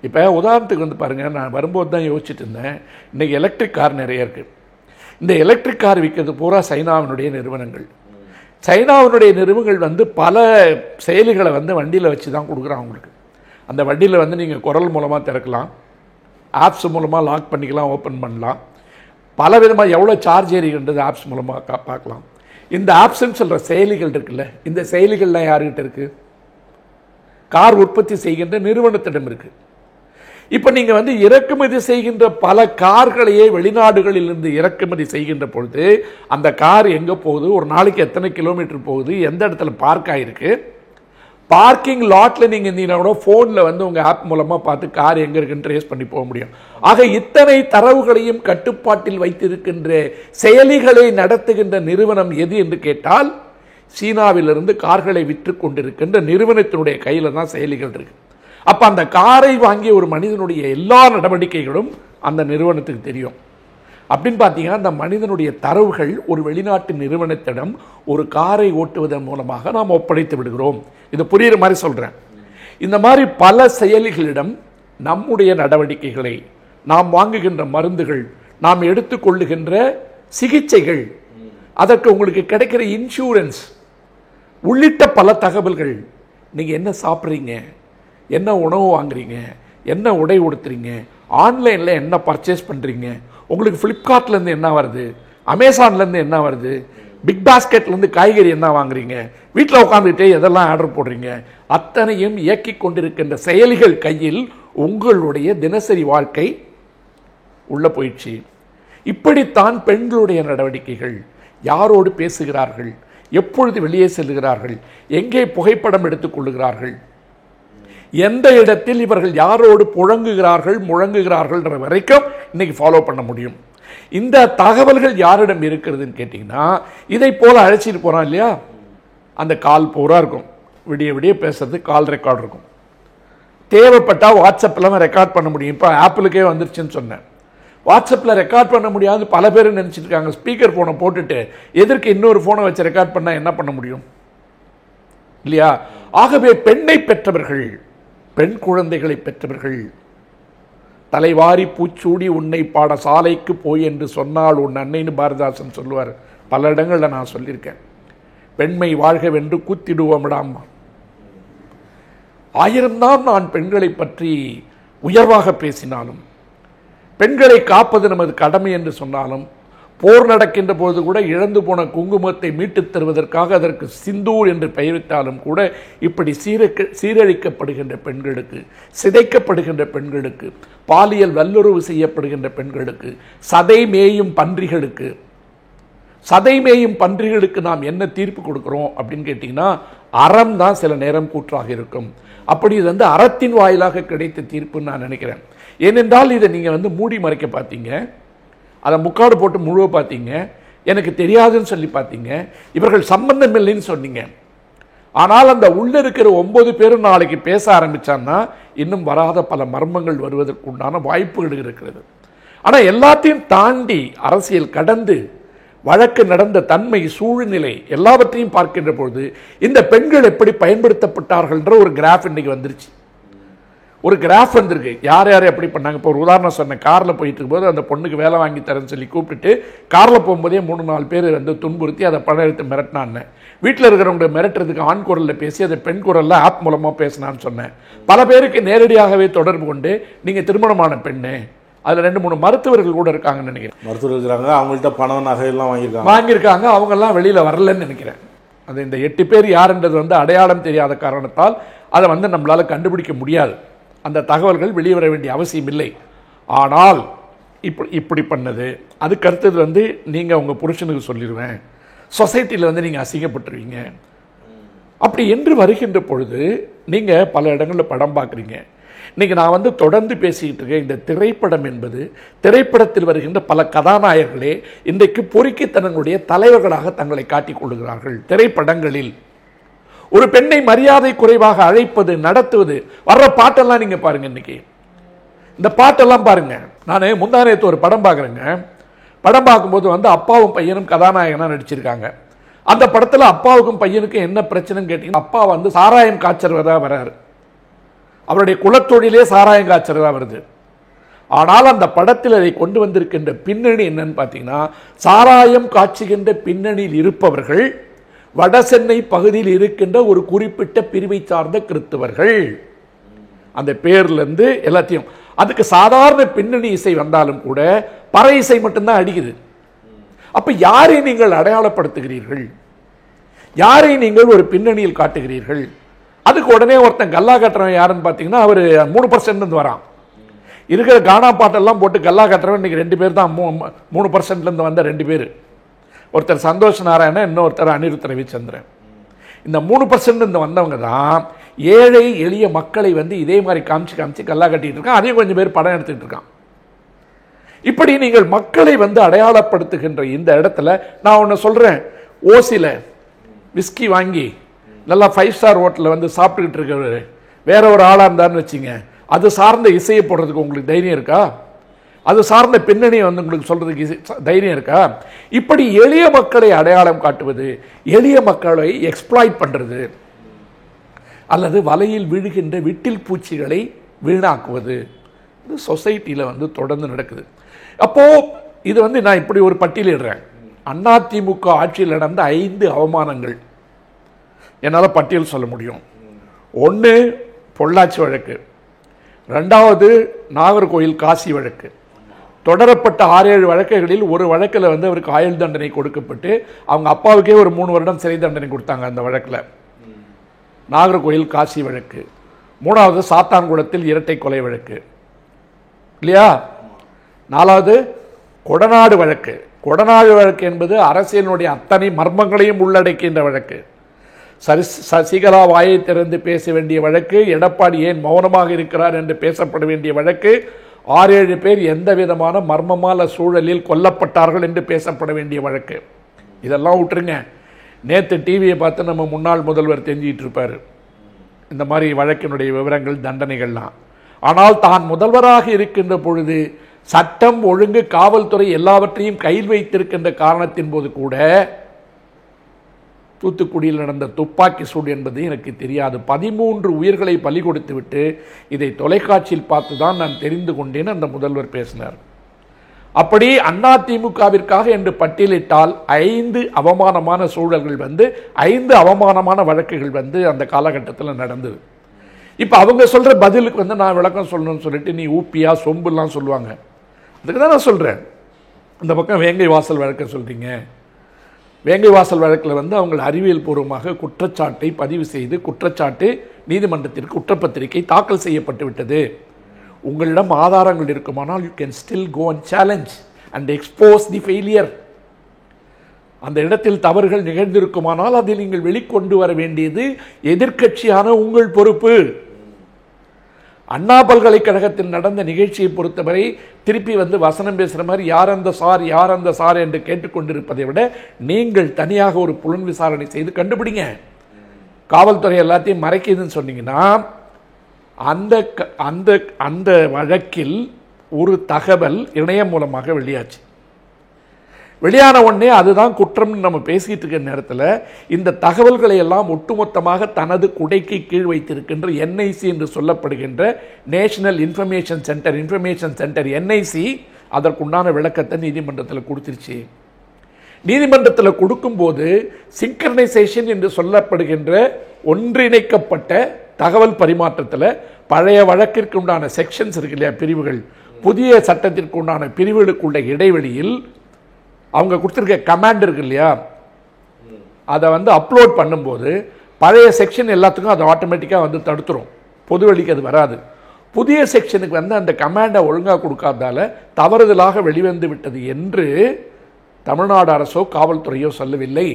இப்போ உதாரணத்துக்கு வந்து பாருங்கள், நான் வரும்போது தான் யோசிச்சுட்டு இருந்தேன், இன்றைக்கி எலக்ட்ரிக் கார் நிறைய இருக்குது. இந்த எலக்ட்ரிக் கார் விற்கிறது பூரா சைனாவினுடைய நிறுவனங்கள். சைனாவினுடைய நிறுவனங்கள் வந்து பல செயலிகளை வந்து வண்டியில் வச்சு தான் கொடுக்குறாங்க உங்களுக்கு. அந்த வண்டியில் வந்து நீங்கள் குரல் மூலமாக திறக்கலாம், ஆப்ஸ் மூலமாக லாக் பண்ணிக்கலாம், ஓப்பன் பண்ணலாம், பல விதமாக எவ்வளோ சார்ஜ் ஏறிகின்றது ஆப்ஸ் மூலமாக பார்க்கலாம். இந்த ஆப்ஸ்ன்னு சொல்கிற செயலிகள் இருக்குல்ல, இந்த செயலிகள்லாம் யாருக்கிட்ட இருக்குது? கார் உற்பத்தி செய்கின்ற நிறுவனத்திடம் இருக்குது. இப்போ நீங்கள் வந்து இறக்குமதி செய்கின்ற பல கார்களையே வெளிநாடுகளிலிருந்து இறக்குமதி செய்கின்ற பொழுது அந்த கார் எங்கே போகுது, ஒரு நாளைக்கு எத்தனை கிலோமீட்டர் போகுது, எந்த இடத்துல பார்க் ஆகிருக்கு, பார்க்கிங் லாட்டில் நீங்கள் இருந்தீங்கன்னா கூட ஃபோனில் வந்து உங்கள் ஆப் மூலமாக பார்த்து கார் எங்கே இருக்குன்னு ட்ரேஸ் பண்ணி போக முடியும். ஆக இத்தனை தரவுகளையும் கட்டுப்பாட்டில் வைத்திருக்கின்ற செயலிகளை நடத்துகின்ற நிறுவனம் எது என்று கேட்டால் சீனாவிலிருந்து கார்களை விற்று கொண்டிருக்கின்ற நிறுவனத்தினுடைய கையில் தான் செயலிகள் இருக்கு. அப்போ அந்த காரை வாங்கிய ஒரு மனிதனுடைய எல்லா நடவடிக்கைகளும் அந்த நிறுவனத்துக்கு தெரியும். அப்படின்னு பார்த்தீங்கன்னா அந்த மனிதனுடைய தரவுகள் ஒரு வெளிநாட்டு நிறுவனத்திடம் ஒரு காரை ஓட்டுவதன் மூலமாக நாம் ஒப்படைத்து விடுகிறோம். இது புரியுற மாதிரி சொல்கிறேன். இந்த மாதிரி பல செயலிகளிடம் நம்முடைய நடவடிக்கைகளை, நாம் வாங்குகின்ற மருந்துகள், நாம் எடுத்துக்கொள்ளுகின்ற சிகிச்சைகள், அதற்கு உங்களுக்கு கிடைக்கிற இன்சூரன்ஸ் உள்ளிட்ட பல தகவல்கள், நீங்கள் என்ன சாப்பிட்றீங்க, என்ன உணவு வாங்குறீங்க, என்ன உடை உடுத்துறீங்க, ஆன்லைனில் என்ன பர்ச்சேஸ் பண்ணுறீங்க, உங்களுக்கு ஃப்ளிப்கார்ட்லேருந்து என்ன வருது, அமேசான்லேருந்து என்ன வருது, பிக் பாஸ்கெட்லேருந்து காய்கறி என்ன வாங்குறீங்க, வீட்டில் உட்காந்துக்கிட்டே எதெல்லாம் ஆர்டர் போடுறீங்க, அத்தனையும் இயக்கி கொண்டிருக்கின்ற செயலிகள் கையில் உங்களுடைய தினசரி வாழ்க்கை உள்ளே போயிடுச்சு. இப்படித்தான் பெண்களுடைய நடவடிக்கைகள், யாரோடு பேசுகிறார்கள், எப்பொழுது வெளியே செல்கிறார்கள், எங்கே புகைப்படம் எடுத்துக்கொள்ளுகிறார்கள், எந்த இடத்தில் இவர்கள் யாரோடு புழங்குகிறார்கள் முழங்குகிறார்கள்ன்ற வரைக்கும் இன்னைக்கு ஃபாலோ பண்ண முடியும். இந்த தகவல்கள் யாரிடம் இருக்கிறதுன்னு கேட்டிங்கன்னா, இதை போல அழைச்சிட்டு போகிறான் இல்லையா, அந்த கால் பூரா இருக்கும், விடிய விடிய பேசுறது கால் ரெக்கார்டு இருக்கும். தேவைப்பட்டால் வாட்ஸ்அப்பில் ரெக்கார்ட் பண்ண முடியும். இப்போ ஆப்பிளுக்கே வந்துருச்சுன்னு சொன்னேன். வாட்ஸ்அப்பில் ரெக்கார்ட் பண்ண முடியாது பல பேர் நினச்சிட்டு இருக்காங்க. ஸ்பீக்கர் ஃபோனை போட்டுட்டு எதற்கு இன்னொரு ஃபோனை வச்சு ரெக்கார்ட் பண்ணால் என்ன பண்ண முடியும் இல்லையா? ஆகவே பெண்ணை பெற்றவர்கள், பெண் குழந்தைகளை பெற்றவர்கள், தலைவாரி பூச்சூடி உன்னை பாட சாலைக்கு போய் என்று சொன்னால் உன் அன்னைன்னு பாரதிதாசன் சொல்லுவார். பல இடங்களில் நான் சொல்லியிருக்கேன். பெண்மை வாழ்கவென்று கூத்திடுவோம்டாம். ஆயிரம்தான் நான் பெண்களை பற்றி உயர்வாக பேசினாலும், பெண்களை காப்பது நமது கடமை என்று சொன்னாலும், போர் நடக்கின்ற போது கூட இழந்து போன குங்குமத்தை மீட்டுத் தருவதற்காக அதற்கு சிந்தூர் என்று பெயரிட்டாலும் கூட இப்படி சீரழிக்கப்படுகின்ற பெண்களுக்கு, சிதைக்கப்படுகின்ற பெண்களுக்கு, பாலியல் வல்லுறவு செய்யப்படுகின்ற பெண்களுக்கு, சதை மேயும் பன்றிகளுக்கு நாம் என்ன தீர்ப்பு கொடுக்கிறோம் அப்படின்னு கேட்டிங்கன்னா, அறம் தான் சில நேரம் கூற்றாக இருக்கும். அப்படி இது வந்து அறத்தின் வாயிலாக கிடைத்த தீர்ப்புன்னு நான் நினைக்கிறேன். ஏனென்றால் இதை நீங்கள் மூடி மறைக்க பார்த்தீங்க, அதை முக்காடு போட்டு முழுவ பார்த்தீங்க, எனக்கு தெரியாதுன்னு சொல்லி பார்த்தீங்க, இவர்கள் சம்பந்தம் இல்லைன்னு சொன்னீங்க. ஆனால் அந்த உள்ள இருக்கிற 9 பேரும் நாளைக்கு பேச ஆரம்பிச்சான்னா இன்னும் வராத பல மர்மங்கள் வருவதற்கு உண்டான வாய்ப்புகள் இருக்கிறது. ஆனால் எல்லாத்தையும் தாண்டி அரசியல் கடந்து வழக்கு நடந்த தன்மை, சூழ்நிலை எல்லாவற்றையும் பார்க்கின்ற பொழுது இந்த பெண்கள் எப்படி பயன்படுத்தப்பட்டார்கள்ன்ற ஒரு கிராஃப் இன்னைக்கு வந்துருச்சு. ஒரு கிராஃப் வந்திருக்கு, யார் யார் எப்படி பண்ணாங்க. இப்போ ஒரு உதாரணம் சொன்னேன். காரில் போயிட்டு இருக்கும்போது அந்த பொண்ணுக்கு வேலை வாங்கி தரேன்னு சொல்லி கூப்பிட்டுட்டு காரில் போகும்போதே 3-4 பேர் துன்புறுத்தி அதை பணம் எடுத்து மிரட்டினான்னு. வீட்டில் இருக்கிறவங்க மிரட்டுறதுக்கு ஆண் குரலில் பேசி அதை பெண் குரலில் ஆப் மூலமாக பேசினான்னு சொன்னேன். பல பேருக்கு நேரடியாகவே தொடர்பு கொண்டு நீங்கள் திருமணமான பெண்ணு, அதில் 2-3 மருத்துவர்கள் கூட இருக்காங்கன்னு நினைக்கிறேன். மருத்துவர்கள் இருக்கிறாங்க, அவங்கள்ட்ட பணம் நகையெல்லாம் வாங்கியிருக்காங்க. அவங்கெல்லாம் வெளியில் வரலன்னு நினைக்கிறேன். அது இந்த 8 பேர் யாருன்றது அடையாளம் தெரியாத காரணத்தால் அதை நம்மளால் கண்டுபிடிக்க முடியாது. அந்த தகவல்கள் வெளியே வர வேண்டிய அவசியம் இல்லை. ஆனால் இப்படி பண்ணது, அதுக்கு அடுத்தது நீங்கள் உங்கள் புருஷனுக்கு சொல்லிடுவேன், சொசைட்டியில் நீங்கள் அசிங்கப்பட்டுருவீங்க. அப்படி என்று வருகின்ற பொழுது நீங்கள் பல இடங்களில் படம் பார்க்குறீங்க. இன்றைக்கி நான் தொடர்ந்து பேசிக்கிட்டு இருக்கேன். இந்த திரைப்படம் என்பது, திரைப்படத்தில் வருகின்ற பல கதாநாயகர்களே இன்றைக்கு பொறுக்கித்தனங்களுடைய தலைவர்களாக தங்களை காட்டிக் கொள்கிறார்கள். திரைப்படங்களில் ஒரு பெண்ணை மரியாதை குறைவாக அழைப்பது, நடத்துவது, வர்ற பாட்டெல்லாம் நீங்கள் பாருங்கள். இன்னைக்கு இந்த பாட்டெல்லாம் பாருங்க. நான் முந்தானேத்து ஒரு படம் பார்க்குறேங்க. படம் பார்க்கும்போது அப்பாவும் பையனும் கதாநாயகனாக நடிச்சிருக்காங்க. அந்த படத்தில் அப்பாவுக்கும் பையனுக்கும் என்ன பிரச்சனைன்னு கேட்டீங்கன்னா, அப்பா சாராயம் காய்ச்சறதா வர்றாரு. அவருடைய குலத்தொழிலே சாராயம் காய்ச்சறதா வருது. ஆனால் அந்த படத்தில் அதை கொண்டு வந்திருக்கின்ற பின்னணி என்னன்னு பார்த்தீங்கன்னா, சாராயம் காய்ச்சுகின்ற பின்னணியில் இருப்பவர்கள் வடசென்னை பகுதியில் இருக்கின்ற ஒரு குறிப்பிட்ட பிரிவை சார்ந்த கிறிஸ்தவர்கள். அந்த பேர்லேருந்து எல்லாத்தையும், அதுக்கு சாதாரண பின்னணி இசை வந்தாலும் கூட பறை இசை மட்டும்தான் அடிக்குது. அப்ப யாரை நீங்கள் அடையாளப்படுத்துகிறீர்கள்? யாரை நீங்கள் ஒரு பின்னணியில் காட்டுகிறீர்கள்? அதுக்கு உடனே ஒருத்தன் கல்லா கட்டுறவன் யாருன்னு பார்த்தீங்கன்னா, அவர் 3% வரான். இருக்கிற கானா பாட்டெல்லாம் போட்டு கல்லா கட்டுறவன் இன்னைக்கு 2 பேர் தான். 3% வந்த 2 பேர், ஒருத்தர் சந்தோஷ் நாராயணன், இன்னொருத்தர் அனிருத் ரவிச்சந்திரன். இந்த 3% வந்தவங்க தான் ஏழை எளிய மக்களை இதே மாதிரி காமிச்சு கல்லா கட்டிட்டு இருக்கான். அதையும் கொஞ்சம் பேர் படம் எடுத்துக்கிட்டு இருக்கான். இப்படி நீங்கள் மக்களை அடையாளப்படுத்துகின்ற இந்த இடத்துல நான் ஒன்று சொல்றேன். ஓசியில் விஸ்கி வாங்கி நல்லா 5 ஸ்டார் ஹோட்டலில் சாப்பிட்டுக்கிட்டு இருக்கிறவர் வேற ஒரு ஆளாக இருந்தார்னு வச்சுங்க, அது சார்ந்த இசையை போடுறதுக்கு உங்களுக்கு தைரியம் இருக்கா? அது சார்ந்த பின்னணியை உங்களுக்கு சொல்றதுக்கு தைரியம் இருக்கா? இப்படி எளிய மக்களை அடையாளம் காட்டுவது, எளிய மக்களை எக்ஸ்ப்ளாய்ட் பண்றது, அல்லது வலையில் விழுகின்ற விட்டில் பூச்சிகளை வீணாக்குவது, இது சொசைட்டியில் தொடர்ந்து நடக்குது. அப்போ இது நான் இப்படி ஒரு பட்டியலிடுறேன். அதிமுக ஆட்சியில் நடந்த 5 அவமானங்கள் என்னால் பட்டியல் சொல்ல முடியும். 1 பொள்ளாச்சி வழக்கு, 2வது நாகர்கோயில் காசி வழக்கு. தொடரப்பட்ட 6-7 வழக்குகளில் ஒரு வழக்கில் அவருக்கு ஆயுள் தண்டனை கொடுக்கப்பட்டு அவங்க அப்பாவுக்கே ஒரு 3 வருடம் சிறை தண்டனை கொடுத்தாங்க. அந்த வழக்கில் நாகர்கோயில் காசி வழக்கு. 3வது சாத்தான்குளத்தில் இரட்டை கொலை வழக்கு இல்லையா? 4வது கொடநாடு வழக்கு. கொடநாடு வழக்கு என்பது அரசியலுடைய அத்தனை மர்மங்களையும் உள்ளடக்கின்ற வழக்கு. சசிகலா வாயை திறந்து பேச வேண்டிய வழக்கு, எடப்பாடி ஏன் மௌனமாக இருக்கிறார் என்று பேசப்பட வேண்டிய வழக்கு, 6-7 பேர் எந்த விதமான மர்மமான சூழலில் கொல்லப்பட்டார்கள் என்று பேசப்பட வேண்டிய வழக்கு. இதெல்லாம் விட்டுருங்க. நேற்று டிவியை பார்த்து நம்ம முன்னாள் முதல்வர் தெரிஞ்சிட்டு இருப்பார். இந்த மாதிரி வழக்கினுடைய விவரங்கள், தண்டனைகள்லாம். ஆனால் தான் முதல்வராக இருக்கின்ற பொழுது சட்டம் ஒழுங்கு, காவல்துறை எல்லாவற்றையும் கையில் வைத்திருக்கின்ற காரணத்தின் போது கூட தூத்துக்குடியில் நடந்த துப்பாக்கி சூடு என்பது எனக்கு தெரியாது. 13 உயிர்களை பலி கொடுத்து விட்டு இதை தொலைக்காட்சியில் பார்த்து தான் நான் தெரிந்து கொண்டேன் அந்த முதல்வர் பேசினார். அப்படி அதிமுகவிற்காக என்று பட்டியலிட்டால் 5 அவமானமான சூழல்கள் 5 அவமானமான வழக்குகள் அந்த காலகட்டத்தில் நடந்தது. இப்போ அவங்க சொல்ற பதிலுக்கு நான் விளக்கம் சொல்லணும்னு சொல்லிட்டு நீ ஊப்பியா சொம்புலாம் சொல்லுவாங்க. அதுக்கு தான் நான் சொல்றேன். இந்த பக்கம் வேங்கை வாசல் வழக்கை சொல்றீங்க. வேங்கை வாசல் வழக்கில் அவங்கள் அறிவியல் பூர்வமாக குற்றச்சாட்டை பதிவு செய்து குற்றச்சாட்டு நீதிமன்றத்திற்கு குற்றப்பத்திரிகை தாக்கல் செய்யப்பட்டு விட்டது. உங்களிடம் ஆதாரங்கள் இருக்குமானால் you can still go and challenge and expose the failure. அந்த இடத்தில் தவறுகள் நிகழ்ந்திருக்குமானால் அதை நீங்கள் வெளிக்கொண்டு வர வேண்டியது எதிர்க்கட்சியான உங்கள் பொறுப்பு. அண்ணா பல்கலைக்கழகத்தில் நடந்த நிகழ்ச்சியை பொறுத்தவரை திருப்பி வசனம் பேசுகிற மாதிரி யார் அந்த சார் என்று கேட்டுக்கொண்டிருப்பதை விட நீங்கள் தனியாக ஒரு புலன் விசாரணை செய்து கண்டுபிடிங்க. காவல்துறை எல்லாத்தையும் மறைக்குதுன்னு சொன்னீங்கன்னா அந்த வழக்கில் ஒரு தகவல் இணையம் மூலமாக வெளியாச்சு. வெளியான உடனே அதுதான் குற்றம் நம்ம பேசிட்டு இருக்கிற நேரத்தில் இந்த தகவல்களை எல்லாம் ஒட்டுமொத்தமாக தனது குடைக்கு கீழ் வைத்திருக்கின்ற NIC என்று சொல்லப்படுகின்ற நேஷனல் இன்ஃபர்மேஷன் சென்டர் NIC அதற்குண்டான விளக்கத்தை நீதிமன்றத்தில் கொடுத்துருச்சு. நீதிமன்றத்தில் கொடுக்கும்போது சிங்க்ரனைசேஷன் என்று சொல்லப்படுகின்ற ஒன்றிணைக்கப்பட்ட தகவல் பரிமாற்றத்தில் பழைய வழக்கிற்கு உண்டான செக்ஷன்ஸ் இருக்கு இல்லையா, பிரிவுகள், புதிய சட்டத்திற்கு உண்டான பிரிவுகளுக்குள்ள இடைவெளியில் அவங்க கொடுத்துருக்க கமாண்ட் இருக்கு இல்லையா, அதை அப்லோட் பண்ணும்போது பழைய செக்ஷன் எல்லாத்துக்கும் அது ஆட்டோமேட்டிக்காக தடுத்துரும், பொதுவெளிக்கு அது வராது. புதிய செக்ஷனுக்கு அந்த கமாண்டை ஒழுங்காக கொடுக்காதால தவறுதலாக வெளிவந்து விட்டது என்று தமிழ்நாடு அரசோ காவல்துறையோ சொல்லவில்லை.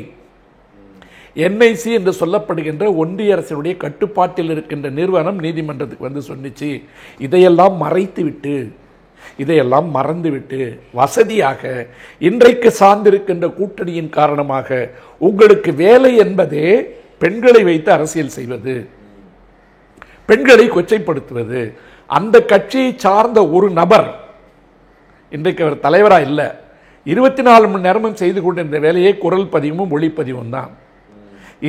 NIC என்று சொல்லப்படுகின்ற ஒன்றிய அரசினுடைய கட்டுப்பாட்டில் இருக்கின்ற நிறுவனம் நீதிமன்றத்துக்கு சொன்னிச்சு. இதையெல்லாம் மறைத்துவிட்டு இதையெல்லாம் மறந்துவிட்டு வசதியாக இன்றைக்கு சார்ந்திருக்கின்ற கூட்டணியின் காரணமாக உங்களுக்கு வேலை என்பதே பெண்களை வைத்து அரசியல் செய்வது, பெண்களை கொச்சைப்படுத்துவது. அந்த கட்சியை சார்ந்த ஒரு நபர் இன்றைக்கு அவர் தலைவராக இல்லை, 24 மணி நேரமும் செய்து கொண்டிருந்த வேலையை குரல் பதிவும் ஒளிப்பதிவும் தான்.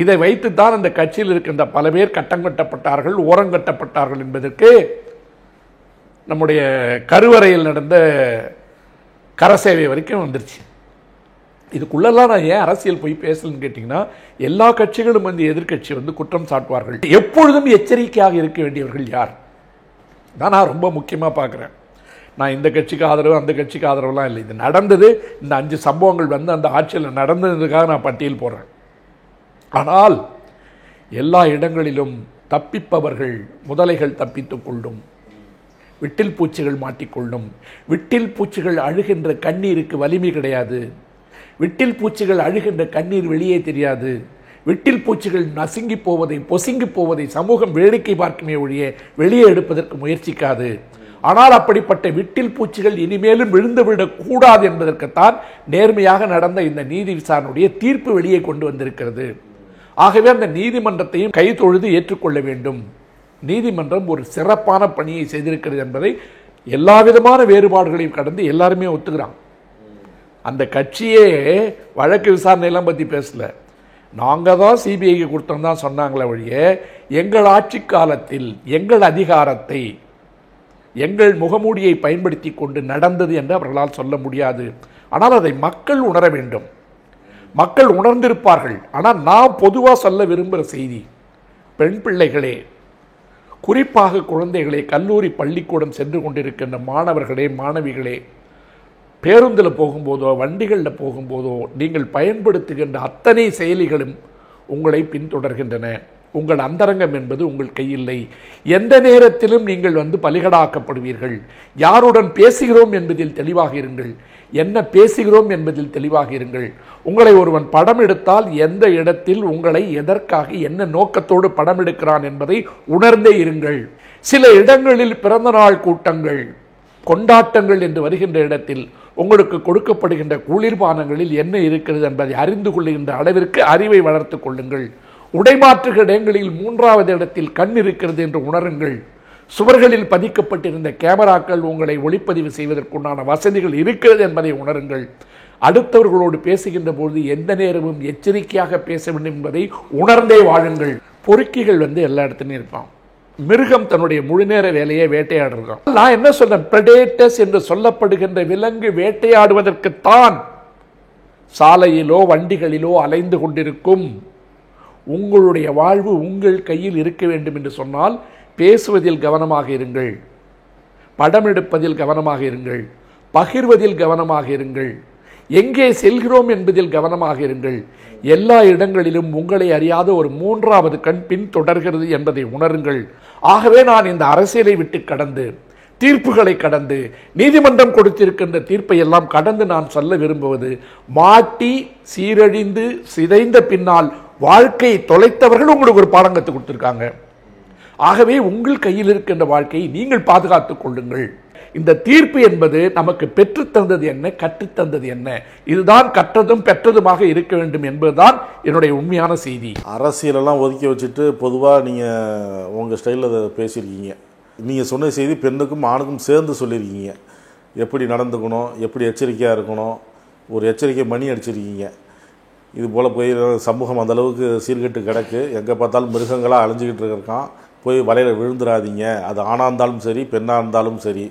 இதை வைத்துத்தான் அந்த கட்சியில் இருக்கின்ற பல பேர் கட்டங்கட்டப்பட்டார்கள், ஓரங்கட்டப்பட்டார்கள் என்பதற்கு நம்முடைய கருவறையில் நடந்த கரசேவை வரைக்கும் வந்துருச்சு. இதுக்குள்ளெல்லாம் நான் ஏன் அரசியல் போய் பேசலன்னு கேட்டிங்கன்னா, எல்லா கட்சிகளும் எதிர்கட்சி குற்றம் சாட்டுவார்கள். எப்பொழுதும் எச்சரிக்கையாக இருக்க வேண்டியவர்கள் யார் தான் நான் ரொம்ப முக்கியமாக பார்க்குறேன். நான் இந்த கட்சிக்கு ஆதரவு அந்த கட்சிக்கு ஆதரவுலாம் இல்லை. இது நடந்தது, இந்த 5 சம்பவங்கள் அந்த ஆட்சியில் நடந்ததுக்காக நான் பட்டியல் போடுறேன். ஆனால் எல்லா இடங்களிலும் தப்பிப்பவர்கள் முதலைகள் தப்பித்துக் கொள்ளும், விட்டில் பூச்சிகள் மாட்டிக்கொள்ளும். விட்டில் பூச்சிகள் அழுகின்ற கண்ணீருக்கு வலிமை கிடையாது. விட்டில் பூச்சிகள் அழுகின்ற கண்ணீர் வெளியே தெரியாது. விட்டில் பூச்சிகள் நசுங்கி போவதை, பொசுங்கி போவதை சமூகம் வேடிக்கை பார்க்குமே ஒழிய வெளியே எடுப்பதற்கு முயற்சிக்காது. ஆனால் அப்படிப்பட்ட விட்டில் பூச்சிகள் இனிமேலும் விழுந்துவிடக் கூடாது என்பதற்குத்தான் நேர்மையாக நடந்த இந்த நீதி விசாரணையுடைய தீர்ப்பு வெளியே கொண்டு வந்திருக்கிறது. ஆகவே அந்த நீதிமன்றத்தையும் கை தொழுது ஏற்றுக்கொள்ள வேண்டும். நீதிமன்றம் ஒரு சிறப்பான பணியை செய்திருக்கிறது என்பதை எல்லா விதமான வேறுபாடுகளையும் கடந்து எல்லாருமே ஒத்துக்கிறான். அந்த கட்சியே வழக்கு விசாரணையெல்லாம் பற்றி பேசல, நாங்கள் தான் சிபிஐக்கு கொடுத்தோம் தான் சொன்னாங்களே ஒழிய எங்கள் ஆட்சி காலத்தில் எங்கள் அதிகாரத்தை எங்கள் முகமூடியை பயன்படுத்தி கொண்டு நடந்தது என்று அவர்களால் சொல்ல முடியாது. ஆனால் அதை மக்கள் உணர வேண்டும். மக்கள் உணர்ந்திருப்பார்கள். ஆனால் நான் பொதுவாக சொல்ல விரும்புகிற செய்தி, பெண் பிள்ளைகளே, குறிப்பாக குழந்தைகளே, கல்லூரி பள்ளிக்கூடம் சென்று கொண்டிருக்கின்ற மாணவர்களே, மாணவிகளே, பேருந்தில் போகும்போதோ வண்டிகளில் போகும்போதோ நீங்கள் பயன்படுத்துகின்ற அத்தனை செயலிகளும் உங்களை பின்தொடர்கின்றன. உங்கள் அந்தரங்கம் என்பது உங்கள் கையில்லை. எந்த நேரத்திலும் நீங்கள் பலிகடாக்கப்படுவீர்கள். யாருடன் பேசுகிறோம் என்பதில் தெளிவாக இருங்கள். என்ன பேசுகிறோம் என்பதில் தெளிவாக இருங்கள். உங்களை ஒருவன் படம் எடுத்தால் எந்த இடத்தில் உங்களை எதற்காக என்ன நோக்கத்தோடு படம் எடுக்கிறான் என்பதை உணர்ந்தே இருங்கள். சில இடங்களில் பிறந்த நாள் கூட்டங்கள், கொண்டாட்டங்கள் என்று வருகின்ற இடத்தில் உங்களுக்கு கொடுக்கப்படுகின்ற குளிர்பானங்களில் என்ன இருக்கிறது என்பதை அறிந்து கொள்ளுகின்ற அளவிற்கு அறிவை வளர்த்து கொள்ளுங்கள். உடைமாற்று இடங்களில் 3வது இடத்தில் கண் இருக்கிறது என்று உணருங்கள். சுவர்களில் பதிக்கப்பட்டிருந்த கேமராக்கள் உங்களை ஒளிப்பதிவு செய்வதற்குண்டான வசதிகள் இருக்கிறது என்பதை உணருங்கள். அடுத்தவர்களோடு பேசுகின்ற போது எந்த நேரமும் எச்சரிக்கையாக பேச வேண்டும் என்பதை உணர்ந்தே வாழுங்கள். பொறுக்கிகள் எல்லா இடத்துலையும் இருப்பான். மிருகம் தன்னுடைய முழுநேர வேலையை வேட்டையாடுறோம். நான் என்ன சொல்றேன், பிரெடேட்டர்ஸ் என்று சொல்லப்படுகின்ற விலங்கு வேட்டையாடுவதற்குத்தான் சாலையிலோ வண்டிகளிலோ அலைந்து கொண்டிருக்கும். உங்களுடைய வாழ்வு உங்கள் கையில் இருக்க வேண்டும் என்று சொன்னால் பேசுவதில் கவனமாக இருங்கள், படம் எடுப்பதில் கவனமாக இருங்கள், பகிர்வதில் கவனமாக இருங்கள், எங்கே செல்கிறோம் என்பதில் கவனமாக இருங்கள். எல்லா இடங்களிலும் உங்களை அறியாத ஒரு 3வது கண் பின் தொடர்கிறது என்பதை உணருங்கள். ஆகவே நான் இந்த அரசியலை விட்டு கடந்து, தீர்ப்புகளை கடந்து, நீதிமன்றம் கொடுத்திருக்கின்ற தீர்ப்பை எல்லாம் கடந்து நான் சொல்ல விரும்புவது, மாட்டி சீரழிந்து சிதைந்த பின்னால் வாழ்க்கை தொலைத்தவர்கள் உங்களுக்கு ஒரு பாடம் கற்றுக் கொடுத்திருக்காங்க. ஆகவே உங்கள் கையில் இருக்கின்ற வாழ்க்கையை நீங்கள் பாதுகாத்துக் கொள்ளுங்கள். இந்த தீர்ப்பு என்பது நமக்கு பெற்றுத்தந்தது என்ன, கற்றுத்தந்தது என்ன, இதுதான் கற்றதும் பெற்றதுமாக இருக்க வேண்டும் என்பதுதான் என்னுடைய உண்மையான செய்தி. அரசியலெல்லாம் ஒதுக்கி வச்சுட்டு பொதுவாக நீங்கள் உங்கள் ஸ்டைலில் அதை பேசியிருக்கீங்க. நீங்கள் சொன்ன செய்தி பெண்ணுக்கும் ஆணுக்கும் சேர்ந்து சொல்லியிருக்கீங்க. எப்படி நடந்துக்கணும், எப்படி எச்சரிக்கையாக இருக்கணும், ஒரு எச்சரிக்கை மணி அடிச்சிருக்கீங்க. இது போல் போய் சமூகம் அந்தளவுக்கு சீர்கெட்டு கிடக்கு, எங்கே பார்த்தாலும் மிருகங்களாக அழிஞ்சிக்கிட்டு இருக்கான், போய் வலையில் விழுந்துடாதீங்க. அது ஆணாக இருந்தாலும் சரி பெண்ணாக இருந்தாலும் சரி,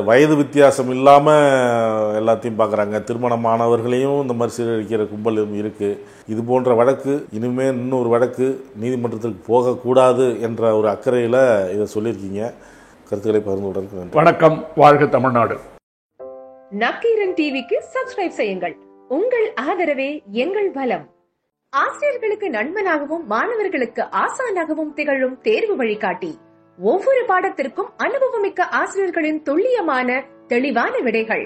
வயது வித்தியாசம் இல்லாமல் எல்லாத்தையும் பார்க்குறாங்க. திருமணமானவர்களையும் இந்த மாதிரி சீரழிக்கிற கும்பல் இருக்குது. இது போன்ற வழக்கு இனிமேல் இன்னொரு வழக்கு நீதிமன்றத்திற்கு போகக்கூடாது என்ற ஒரு அக்கறையில் இதை சொல்லியிருக்கீங்க. கருத்துக்களை பகிர்ந்து கொண்டிருக்கிறேன். வணக்கம். வாழ்க தமிழ்நாடு. நக்கீரன் டிவிக்கு சப்ஸ்கிரைப் செய்யுங்கள். உங்கள் ஆதரவே எங்கள் பலம். ஆசிரியர்களுக்கு நண்பனாகவும் மாணவர்களுக்கு ஆசானாகவும் திகழும் தேர்வு வழிகாட்டி. ஒவ்வொரு பாடத்திற்கும் அனுபவமிக்க ஆசிரியர்களின் துல்லியமான தெளிவான விடைகள்.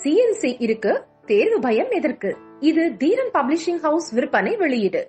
CNC இருக்கு, தேர்வு பயம் எதற்கு? இது தீரன் பப்ளிஷிங் ஹவுஸ் விற்பனை வெளியீடு.